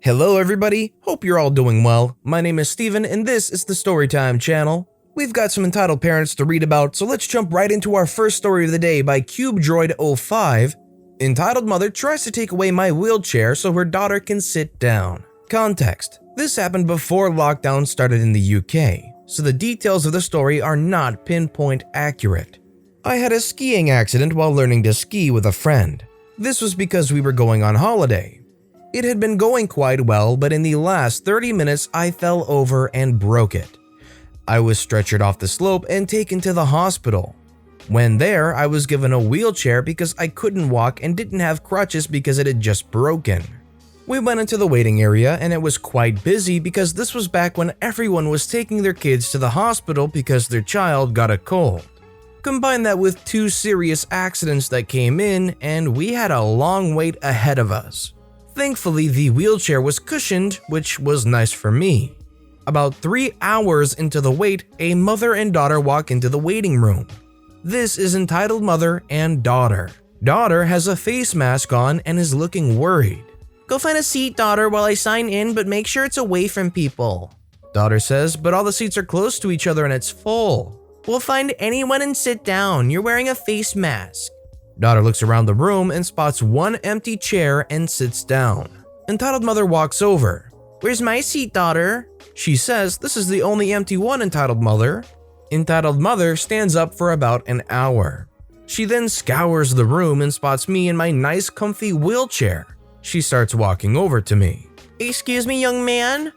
Hello everybody, hope you're all doing well. My name is Steven and this is the Storytime channel. We've got some entitled parents to read about, so let's jump right into our first story of the day by CubeDroid05. Entitled mother tries to take away my wheelchair so her daughter can sit down. Context: this happened before lockdown started in the UK, so the details of the story are not pinpoint accurate. I had a skiing accident while learning to ski with a friend. This was because we were going on holiday. It had been going quite well, but in the last 30 minutes I fell over and broke it. I was stretchered off the slope and taken to the hospital. When there, I was given a wheelchair because I couldn't walk and didn't have crutches because it had just broken. We went into the waiting area and it was quite busy because this was back when everyone was taking their kids to the hospital because their child got a cold. Combine that with 2 serious accidents that came in and we had a long wait ahead of us. Thankfully, the wheelchair was cushioned, which was nice for me. About 3 hours into the wait, a mother and daughter walk into the waiting room. This is entitled mother and daughter. Daughter has a face mask on and is looking worried. Go find a seat, daughter, while I sign in, but make sure it's away from people. Daughter says, but all the seats are close to each other and it's full. We'll find anyone and sit down. You're wearing a face mask. Daughter looks around the room and spots one empty chair and sits down. Entitled mother walks over. Where's my seat, daughter? She says this is the only empty one, entitled mother. Entitled mother stands up for about an hour. She then scours the room and spots me in my nice comfy wheelchair. She starts walking over to me. Excuse me, young man?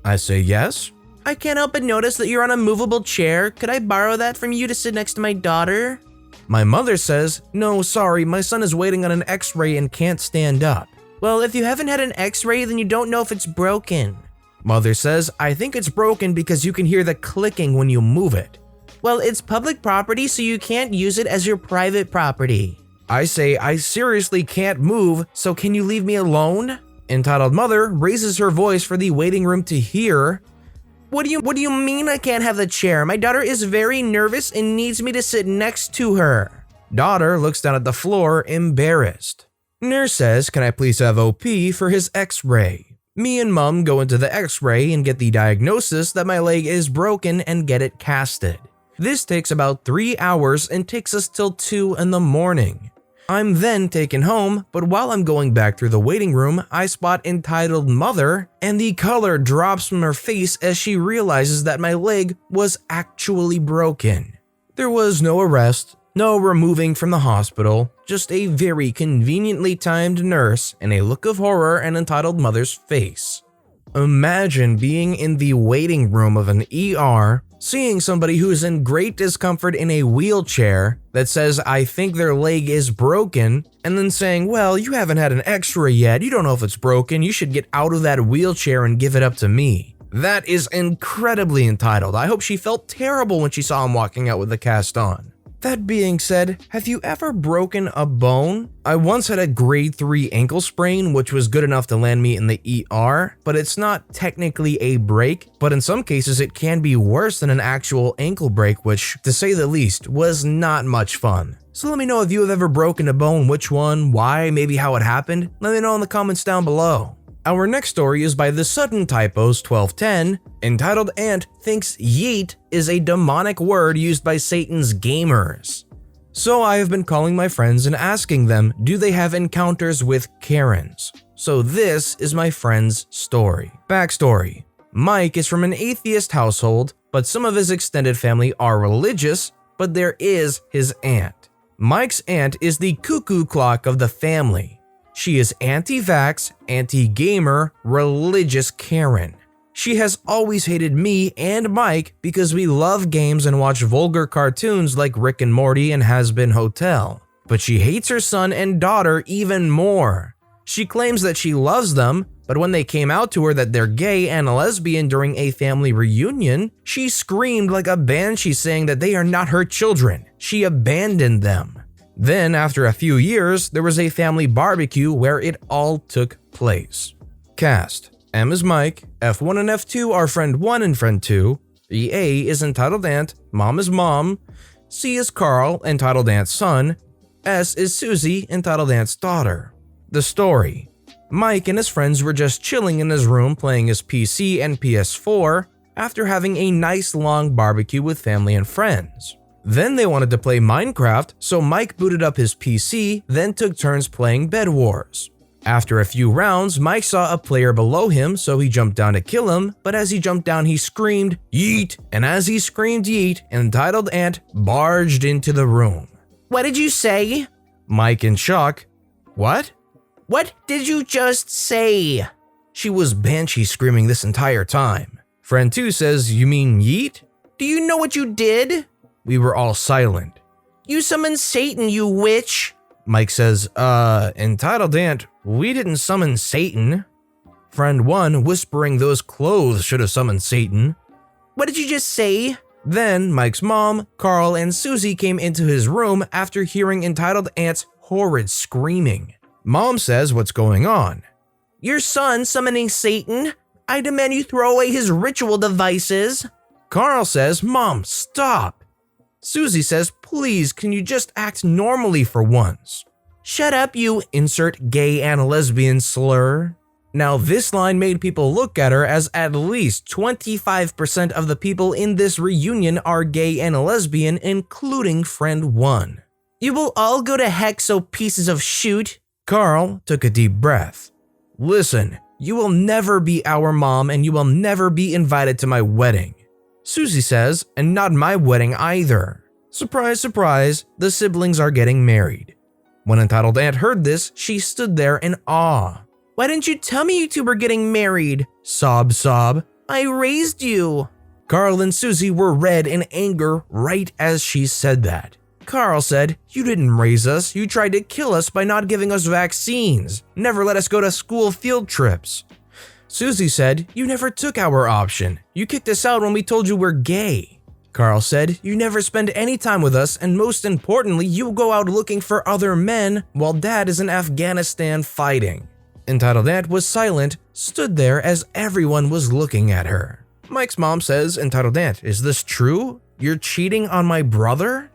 I say yes. I can't help but notice that you're on a movable chair. Could I borrow that from you to sit next to my daughter? My mother says, no, sorry, my son is waiting on an x-ray and can't stand up. Well, if you haven't had an x-ray, then you don't know if it's broken. Mother says, I think it's broken because you can hear the clicking when you move it. Well, it's public property, so you can't use it as your private property. I say, I seriously can't move, so can you leave me alone? Entitled mother raises her voice for the waiting room to hear. What do you mean I can't have the chair? My daughter is very nervous and needs me to sit next to her. Daughter looks down at the floor, embarrassed. Nurse says, can I please have OP for his x-ray? Me and mom go into the x-ray and get the diagnosis that my leg is broken and get it casted. This takes about 3 hours and takes us till 2 in the morning. I'm then taken home, but while I'm going back through the waiting room, I spot entitled mother and the color drops from her face as she realizes that my leg was actually broken. There was no arrest, no removing from the hospital, just a very conveniently timed nurse and a look of horror in entitled mother's face. Imagine being in the waiting room of an ER, seeing somebody who's in great discomfort in a wheelchair that says, I think their leg is broken, and then saying, well, you haven't had an x-ray yet, you don't know if it's broken, you should get out of that wheelchair and give it up to me. That is incredibly entitled. I hope she felt terrible when she saw him walking out with the cast on. That being said, have you ever broken a bone? I once had a grade 3 ankle sprain, which was good enough to land me in the ER, but it's not technically a break, but in some cases it can be worse than an actual ankle break, which, to say the least, was not much fun. So let me know if you have ever broken a bone, which one, why, maybe how it happened. Let me know in the comments down below. Our next story is by the Sudden Typos 1210, entitled Aunt Thinks Yeet is a demonic word used by Satan's gamers. So I have been calling my friends and asking them, do they have encounters with Karens? So this is my friend's story. Backstory: Mike is from an atheist household, but some of his extended family are religious, but there is his aunt. Mike's aunt is the cuckoo clock of the family. She is anti-vax, anti-gamer, religious Karen. She has always hated me and Mike because we love games and watch vulgar cartoons like Rick and Morty and Has Been Hotel. But she hates her son and daughter even more. She claims that she loves them, but when they came out to her that they're gay and lesbian during a family reunion, she screamed like a banshee saying that they are not her children. She abandoned them. Then, after a few years, there was a family barbecue where it all took place. Cast: M is Mike, F1 and F2 are friend 1 and friend 2, the A is entitled aunt, mom is mom, C is Carl, entitled aunt's son, S is Susie, entitled aunt's daughter. The story: Mike and his friends were just chilling in his room playing his PC and PS4 after having a nice long barbecue with family and friends. Then they wanted to play Minecraft, so Mike booted up his PC, then took turns playing Bed Wars. After a few rounds, Mike saw a player below him, so he jumped down to kill him, but as he jumped down he screamed, "Yeet!" And as he screamed yeet, Entitled Ant barged into the room. What did you say? Mike in shock. What? What did you just say? She was banshee screaming this entire time. Friend 2 says, "You mean yeet?" Do you know what you did? We were all silent. You summoned Satan, you witch. Mike says, Entitled Ant, we didn't summon Satan. Friend 1 whispering those clothes should have summoned Satan. What did you just say? Then Mike's mom, Carl, and Susie came into his room after hearing Entitled Ant's horrid screaming. Mom says what's going on. Your son summoning Satan? I demand you throw away his ritual devices. Carl says, Mom, stop. Susie says, please, can you just act normally for once? Shut up, you insert gay and lesbian slur. Now this line made people look at her as at least 25% of the people in this reunion are gay and lesbian, including friend 1. You will all go to heck, so pieces of shoot. Carl took a deep breath. Listen, you will never be our mom and you will never be invited to my wedding. Susie says, and not my wedding either. Surprise, surprise, the siblings are getting married. When Entitled Ant heard this, she stood there in awe. Why didn't you tell me you two were getting married? Sob, sob. I raised you. Carl and Susie were red in anger right as she said that. Carl said, you didn't raise us, you tried to kill us by not giving us vaccines, never let us go to school field trips. Susie said, you never took our option, you kicked us out when we told you we're gay. Carl said, you never spend any time with us, and most importantly, you go out looking for other men while Dad is in Afghanistan fighting. Entitled Ant was silent, stood there as everyone was looking at her. Mike's mom says, Entitled Ant, is this true? You're cheating on my brother?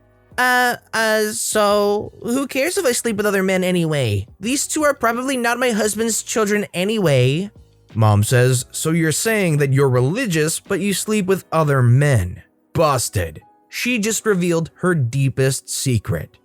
So who cares if I sleep with other men anyway? These two are probably not my husband's children anyway. Mom says, so you're saying that you're religious, but you sleep with other men. Busted. She just revealed her deepest secret.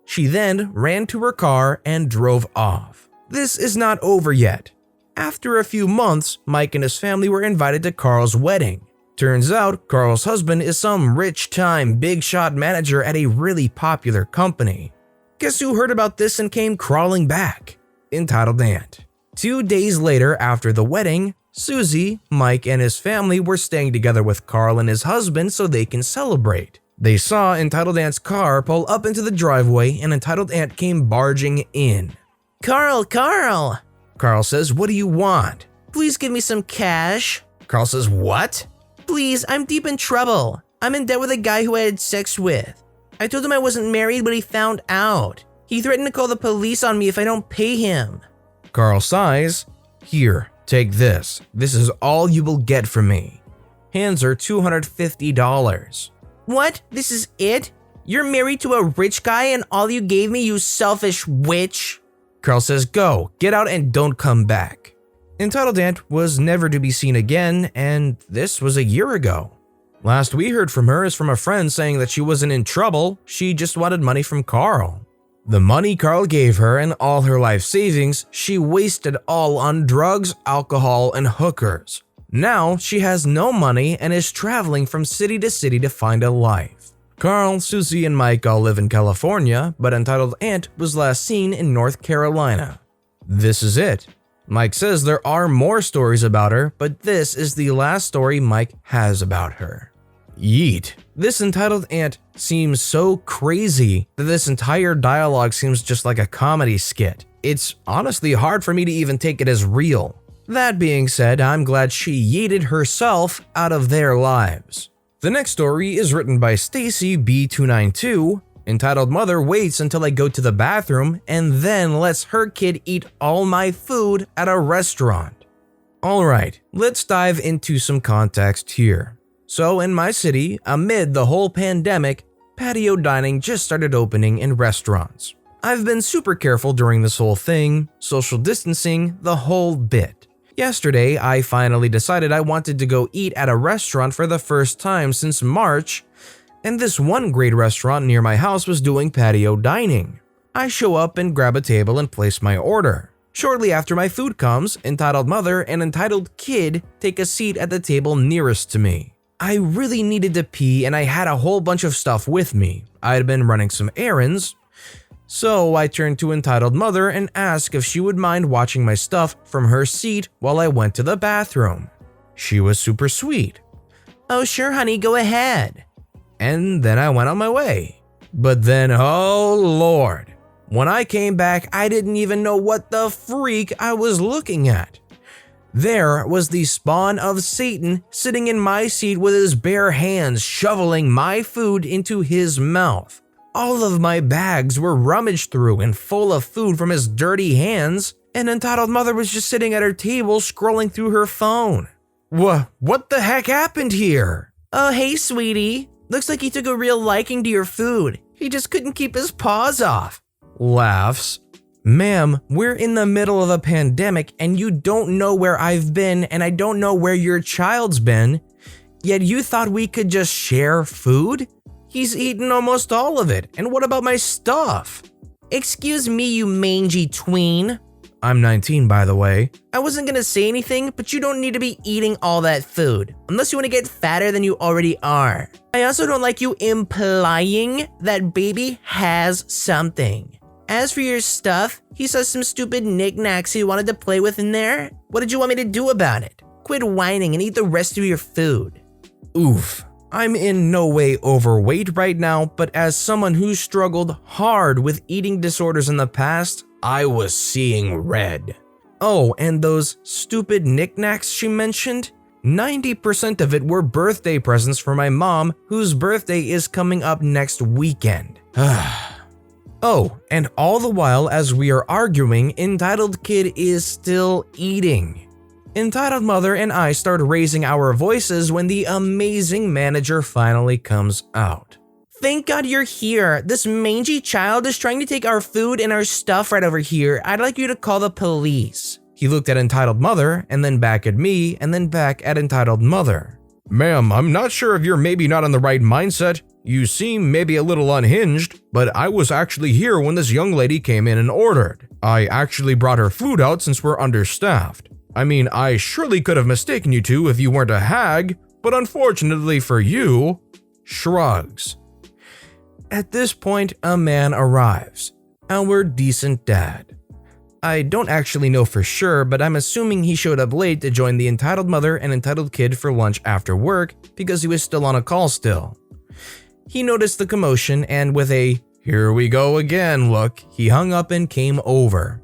She then ran to her car and drove off. This is not over yet. After a few months, Mike and his family were invited to Carl's wedding. Turns out, Carl's husband is some rich-time, big-shot manager at a really popular company. Guess who heard about this and came crawling back? Entitled Ant. 2 days later after the wedding, Susie, Mike, and his family were staying together with Carl and his husband so they can celebrate. They saw Entitled Ant's car pull up into the driveway and Entitled Ant came barging in. Carl! Carl says, what do you want? Please give me some cash. Carl says, what? Please, I'm deep in trouble. I'm in debt with a guy who I had sex with. I told him I wasn't married, but he found out. He threatened to call the police on me if I don't pay him. Carl sighs. Here, take this. This is all you will get from me. Hands her $250. What? This is it? You're married to a rich guy and all you gave me, you selfish witch? Carl says, go, get out and don't come back. Entitled Ant was never to be seen again, and this was a year ago. Last we heard from her is from a friend saying that she wasn't in trouble, she just wanted money from Carl. The money Carl gave her and all her life savings, she wasted all on drugs, alcohol, and hookers. Now she has no money and is traveling from city to city to find a life. Carl, Susie, and Mike all live in California, but Entitled Ant was last seen in North Carolina. This is it. Mike says there are more stories about her, but this is the last story Mike has about her. Yeet. This Entitled Ant seems so crazy that this entire dialogue seems just like a comedy skit. It's honestly hard for me to even take it as real. That being said, I'm glad she yeeted herself out of their lives. The next story is written by Stacy B292, entitled Mother Waits Until I Go to the Bathroom and Then Lets Her Kid Eat All My Food at a Restaurant. Alright, let's dive into some context here. So in my city, amid the whole pandemic, patio dining just started opening in restaurants. I've been super careful during this whole thing, social distancing, the whole bit. Yesterday, I finally decided I wanted to go eat at a restaurant for the first time since March, and this one great restaurant near my house was doing patio dining. I show up and grab a table and place my order. Shortly after my food comes, entitled mother and entitled kid take a seat at the table nearest to me. I really needed to pee and I had a whole bunch of stuff with me. I had been running some errands, so I turned to entitled mother and asked if she would mind watching my stuff from her seat while I went to the bathroom. She was super sweet. Oh sure honey, go ahead. And then I went on my way. But then, oh lord, when I came back, I didn't even know what the freak I was looking at. There was the spawn of Satan sitting in my seat with his bare hands shoveling my food into his mouth. All of my bags were rummaged through and full of food from his dirty hands, and entitled mother was just sitting at her table scrolling through her phone. What the heck happened here? Oh hey sweetie, looks like he took a real liking to your food. He just couldn't keep his paws off. Laughs. Ma'am, we're in the middle of a pandemic and you don't know where I've been and I don't know where your child's been, yet you thought we could just share food? He's eaten almost all of it, and what about my stuff? Excuse me, you mangy tween. I'm 19, by the way. I wasn't gonna say anything, but you don't need to be eating all that food, unless you want to get fatter than you already are. I also don't like you implying that baby has something. As for your stuff, he saw some stupid knickknacks he wanted to play with in there. What did you want me to do about it? Quit whining and eat the rest of your food. Oof. I'm in no way overweight right now, but as someone who struggled hard with eating disorders in the past, I was seeing red. Oh, and those stupid knickknacks she mentioned? 90% of it were birthday presents for my mom, whose birthday is coming up next weekend. Oh, and all the while as we are arguing, entitled kid is still eating. Entitled mother and I start raising our voices when the amazing manager finally comes out. Thank God you're here. This mangy child is trying to take our food and our stuff right over here. I'd like you to call the police. He looked at entitled mother and then back at me and then back at entitled mother. Ma'am, I'm not sure if you're maybe not in the right mindset. You seem maybe a little unhinged, but I was actually here when this young lady came in and ordered. I actually brought her food out since we're understaffed. I mean, I surely could have mistaken you two if you weren't a hag, but unfortunately for you, shrugs. At this point, a man arrives, our decent dad. I don't actually know for sure, but I'm assuming he showed up late to join the entitled mother and entitled kid for lunch after work because he was still on a call still. He noticed the commotion and with a "here we go again" look, he hung up and came over.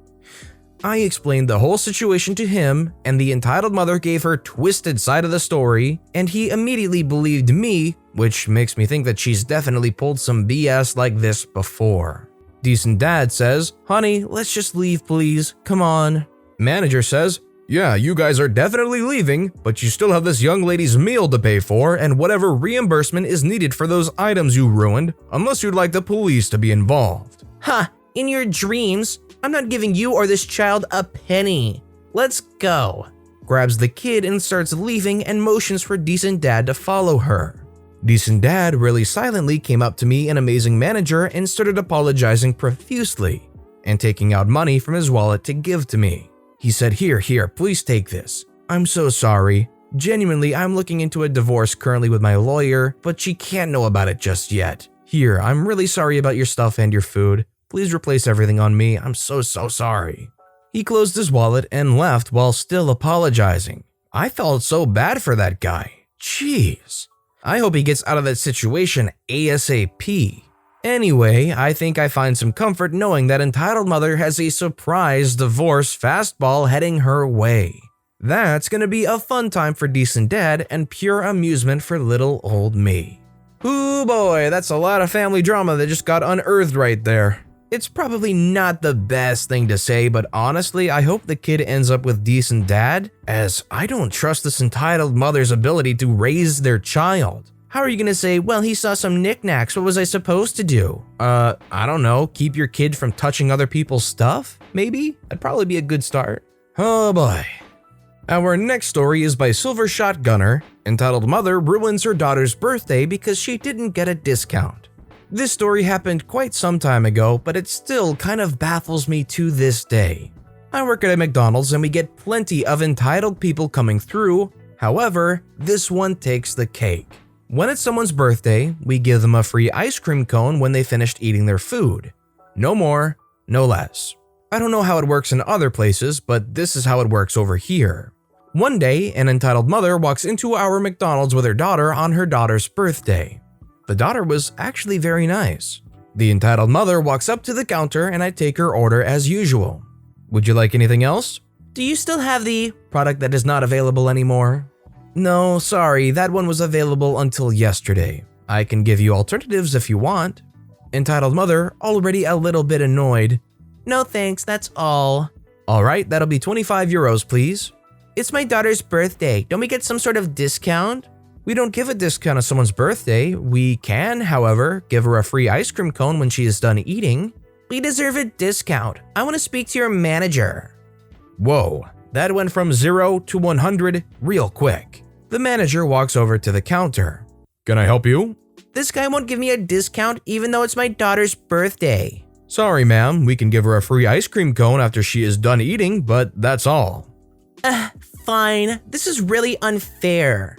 I explained the whole situation to him, and the entitled mother gave her twisted side of the story, and he immediately believed me, which makes me think that she's definitely pulled some BS like this before. Decent dad says, "Honey, let's just leave please, come on." Manager says, "Yeah, you guys are definitely leaving, but you still have this young lady's meal to pay for and whatever reimbursement is needed for those items you ruined, unless you'd like the police to be involved." Ha! In your dreams, I'm not giving you or this child a penny. Let's go. Grabs the kid and starts leaving and motions for decent dad to follow her. Decent dad really silently came up to me and amazing manager and started apologizing profusely and taking out money from his wallet to give to me. He said, Here, please take this. I'm so sorry. Genuinely, I'm looking into a divorce currently with my lawyer, but she can't know about it just yet. Here, I'm really sorry about your stuff and your food. Please replace everything on me. I'm so sorry. He closed his wallet and left while still apologizing. I felt so bad for that guy. Jeez. I hope he gets out of that situation ASAP. Anyway, I think I find some comfort knowing that entitled mother has a surprise divorce fastball heading her way. That's gonna be a fun time for decent dad and pure amusement for little old me. Ooh boy, that's a lot of family drama that just got unearthed right there. It's probably not the best thing to say, but honestly, I hope the kid ends up with decent dad, as I don't trust this entitled mother's ability to raise their child. How are you gonna say, well, he saw some knickknacks, what was I supposed to do? I don't know, keep your kid from touching other people's stuff? Maybe? That'd probably be a good start. Oh boy. Our next story is by SilverShotgunner, entitled Mother Ruins Her Daughter's Birthday Because She Didn't Get a Discount. This story happened quite some time ago, but it still kind of baffles me to this day. I work at a McDonald's and we get plenty of entitled people coming through, however, this one takes the cake. When it's someone's birthday, we give them a free ice cream cone when they finished eating their food. No more, no less. I don't know how it works in other places, but this is how it works over here. One day, an entitled mother walks into our McDonald's with her daughter on her daughter's birthday. The daughter was actually very nice. The entitled mother walks up to the counter and I take her order as usual. Would you like anything else? Do you still have the Product that is not available anymore? No, sorry, that one was available until yesterday. I can give you alternatives if you want. Entitled mother, already a little bit annoyed. No thanks, that's all. Alright, that'll be 25 euros, please. It's my daughter's birthday. Don't we get some sort of discount? We don't give a discount on someone's birthday. We can, however, give her a free ice cream cone when she is done eating. We deserve a discount. I want to speak to your manager. Whoa, that went from 0 to 100 real quick. The manager walks over to the counter. Can I help you? This guy won't give me a discount even though it's my daughter's birthday. Sorry, ma'am, we can give her a free ice cream cone after she is done eating, but that's all. Fine. This is really unfair.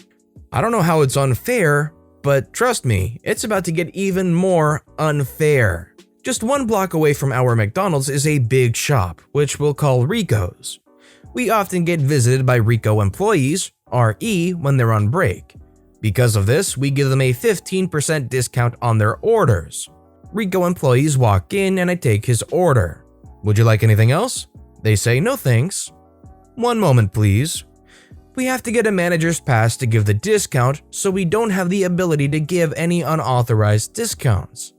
I don't know how it's unfair, but trust me, it's about to get even more unfair. Just 1 block away from our McDonald's is a big shop, which we'll call Rico's. We often get visited by Rico employees, RE, when they're on break. Because of this, we give them a 15% discount on their orders. Rico employees walk in and I take his order. Would you like anything else? They say no thanks. One moment, please. We have to get a manager's pass to give the discount, so we don't have the ability to give any unauthorized discounts.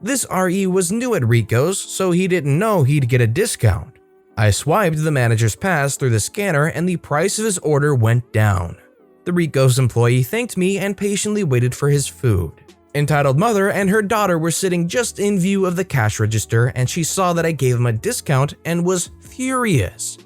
This RE was new at Rico's, so he didn't know he'd get a discount. I swiped the manager's pass through the scanner and the price of his order went down. The Rico's employee thanked me and patiently waited for his food. Entitled mother and her daughter were sitting just in view of the cash register and she saw that I gave him a discount and was furious.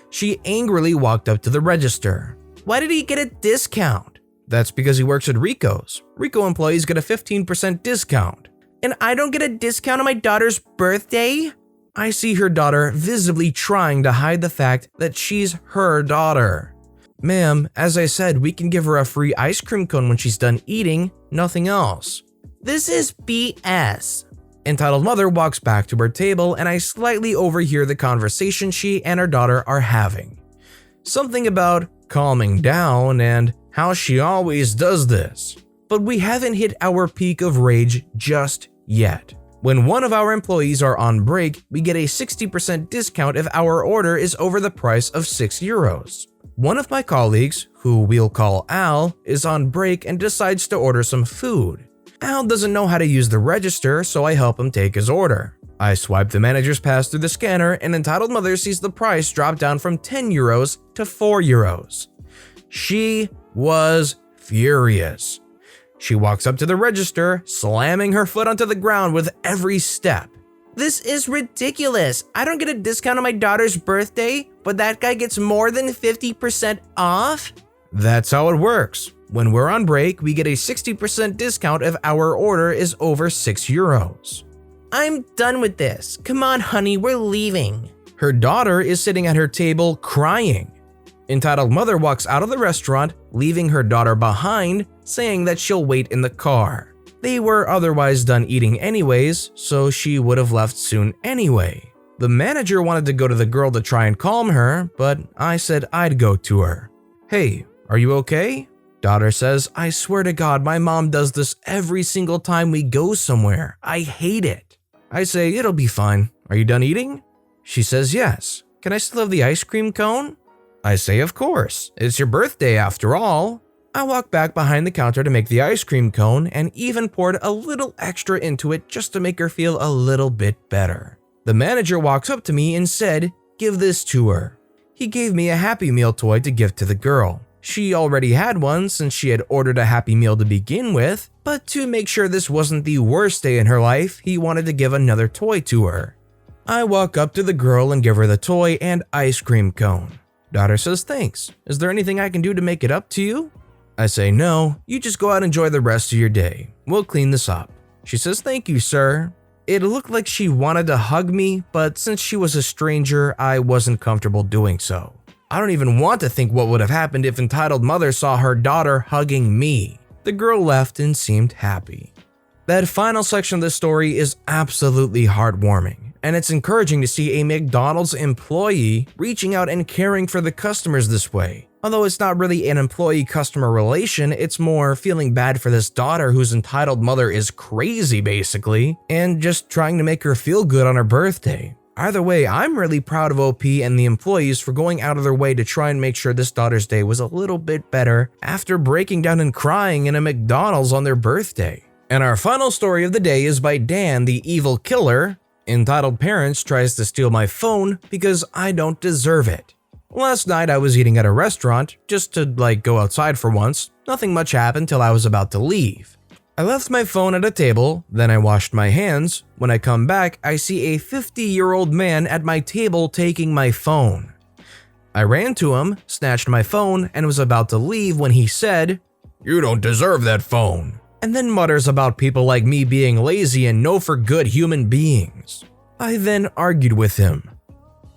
She angrily walked up to the register. Why did he get a discount? That's because he works at Rico's. Rico employees get a 15% discount. And I don't get a discount on my daughter's birthday? I see her daughter visibly trying to hide the fact that she's her daughter. Ma'am, as I said, we can give her a free ice cream cone when she's done eating, nothing else. This is BS. Entitled mother walks back to her table and I slightly overhear the conversation she and her daughter are having. Something about calming down and how she always does this. But we haven't hit our peak of rage just yet. When one of our employees are on break, we get a 60% discount if our order is over the price of 6 euros. One of my colleagues, who we'll call Al, is on break and decides to order some food. Al doesn't know how to use the register, so I help him take his order. I swipe the manager's pass through the scanner and entitled mother sees the price drop down from 10 euros to 4 euros. She was furious. She walks up to the register, slamming her foot onto the ground with every step. This is ridiculous. I don't get a discount on my daughter's birthday, but that guy gets more than 50% off? That's how it works. When we're on break, we get a 60% discount if our order is over 6 euros. I'm done with this. Come on, honey, we're leaving. Her daughter is sitting at her table crying. Entitled mother walks out of the restaurant, leaving her daughter behind, saying that she'll wait in the car. They were otherwise done eating anyways, so she would have left soon anyway. The manager wanted to go to the girl to try and calm her, but I said I'd go to her. Hey, are you okay? Daughter says, I swear to God, my mom does this every single time we go somewhere. I hate it. I say, it'll be fine. Are you done eating? She says, yes. Can I still have the ice cream cone? I say, of course. It's your birthday after all. I walk back behind the counter to make the ice cream cone and even poured a little extra into it just to make her feel a little bit better. The manager walks up to me and said, give this to her. He gave me a Happy Meal toy to give to the girl. She already had one since she had ordered a Happy Meal to begin with, but to make sure this wasn't the worst day in her life, he wanted to give another toy to her. I walk up to the girl and give her the toy and ice cream cone. Daughter says thanks. Is there anything I can do to make it up to you? I say no, you just go out and enjoy the rest of your day. We'll clean this up. She says thank you, sir. It looked like she wanted to hug me, but since she was a stranger, I wasn't comfortable doing so. I don't even want to think what would have happened if entitled mother saw her daughter hugging me. The girl left and seemed happy. That final section of the story is absolutely heartwarming, and it's encouraging to see a McDonald's employee reaching out and caring for the customers this way. Although it's not really an employee-customer relation, it's more feeling bad for this daughter whose entitled mother is crazy basically, and just trying to make her feel good on her birthday. Either way, I'm really proud of OP and the employees for going out of their way to try and make sure this daughter's day was a little bit better after breaking down and crying in a McDonald's on their birthday. And our final story of the day is by DanTheEvilKiller. Entitled Parents tries to steal my phone because I don't deserve it. Last night I was eating at a restaurant, just to go outside for once. Nothing much happened till I was about to leave. I left my phone at a table, then I washed my hands. When I come back, I see a 50-year-old man at my table taking my phone. I ran to him, snatched my phone, and was about to leave when he said, "You don't deserve that phone," and then mutters about people like me being lazy and no for good human beings. I then argued with him.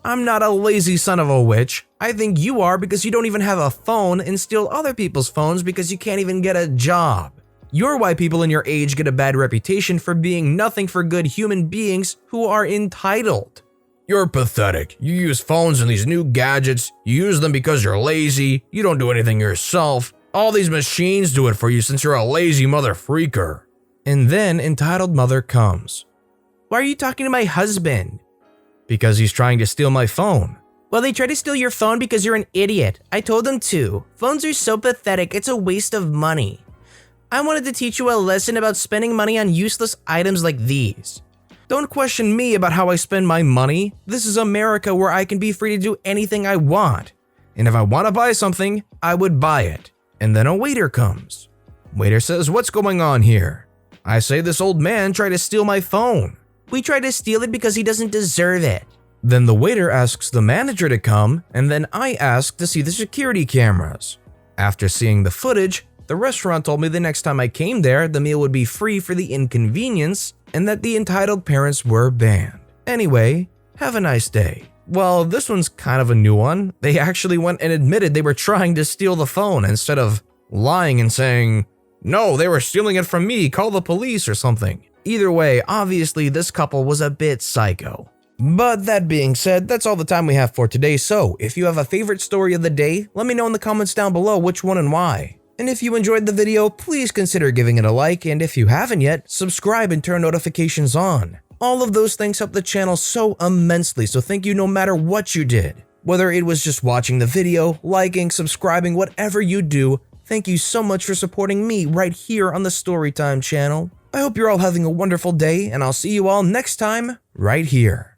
I'm not a lazy son of a witch. I think you are because you don't even have a phone and steal other people's phones because you can't even get a job. You're why people in your age get a bad reputation for being nothing for good human beings who are entitled. You're pathetic. You use phones and these new gadgets. You use them because you're lazy. You don't do anything yourself. All these machines do it for you since you're a lazy mother freaker. And then entitled mother comes. Why are you talking to my husband? Because he's trying to steal my phone. Well, they tried to steal your phone because you're an idiot. I told them to. Phones are so pathetic, it's a waste of money. I wanted to teach you a lesson about spending money on useless items like these. Don't question me about how I spend my money. This is America where I can be free to do anything I want. And if I want to buy something, I would buy it. And then a waiter comes. Waiter says, "What's going on here?" I say this old man tried to steal my phone. We tried to steal it because he doesn't deserve it. Then the waiter asks the manager to come, and then I ask to see the security cameras. After seeing the footage, the restaurant told me the next time I came there, the meal would be free for the inconvenience and that the entitled parents were banned. Anyway, have a nice day. Well, this one's kind of a new one. They actually went and admitted they were trying to steal the phone instead of lying and saying, "No, they were stealing it from me, call the police," or something. Either way, obviously this couple was a bit psycho. But that being said, that's all the time we have for today, so if you have a favorite story of the day, let me know in the comments down below which one and why. And if you enjoyed the video, please consider giving it a like, and if you haven't yet, subscribe and turn notifications on. All of those things help the channel so immensely, so thank you no matter what you did. Whether it was just watching the video, liking, subscribing, whatever you do, thank you so much for supporting me right here on the Storytime channel. I hope you're all having a wonderful day, and I'll see you all next time, right here.